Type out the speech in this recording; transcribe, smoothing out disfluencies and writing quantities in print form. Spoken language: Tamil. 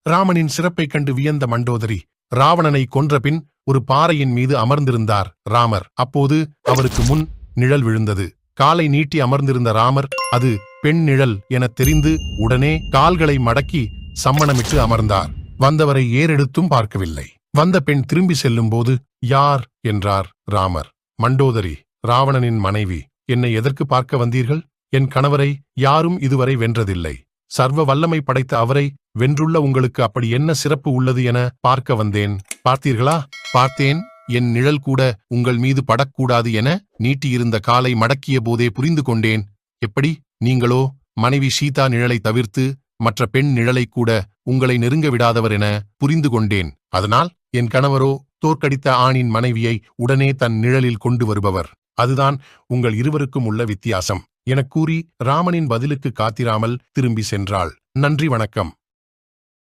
ராமனின் சிறப்பைக் கண்டு வியந்த மண்டோதரி ராவணனை கொன்றபின் ஒரு பாறையின் மீது அமர்ந்திருந்தார் ராமர். அப்போது அவருக்கு முன் நிழல் விழுந்தது. காலை நீட்டி அமர்ந்திருந்த ராமர் அது பெண் நிழல் எனத் தெரிந்து உடனே கால்களை மடக்கி சம்மணமிட்டு அமர்ந்தார். வந்தவரை ஏறெடுத்தும் பார்க்கவில்லை. வந்த பெண் திரும்பி செல்லும்போது, யார் என்றார் ராமர். மண்டோதரி, ராவணனின் மனைவி. என்னை எதற்கு பார்க்க வந்தீர்கள்? என் கணவரை யாரும் இதுவரை வென்றதில்லை. சர்வ வல்லமை படைத்த அவரை வென்றுள்ள உங்களுக்கு அப்படி என்ன சிறப்பு உள்ளது என பார்க்க வந்தேன். பார்த்தீர்களா? பார்த்தேன். என் நிழல் கூட உங்கள் மீது படக்கூடாது என நீட்டியிருந்த காலை மடக்கிய போதே புரிந்து கொண்டேன். எப்படி? நீங்களோ மனைவி சீதா நிழலை தவிர்த்து மற்ற பெண் நிழலை கூட உங்களை நெருங்க விடாதவர் என புரிந்து கொண்டேன். அதனால் என் கணவரோ தோற்கடித்த ஆணின் மனைவியை உடனே தன் நிழலில் கொண்டு வருபவர். அதுதான் உங்கள் இருவருக்கும் உள்ள வித்தியாசம் எனக் கூறி ராமனின் பதிலுக்கு காத்திராமல் திரும்பி சென்றாள். நன்றி, வணக்கம்.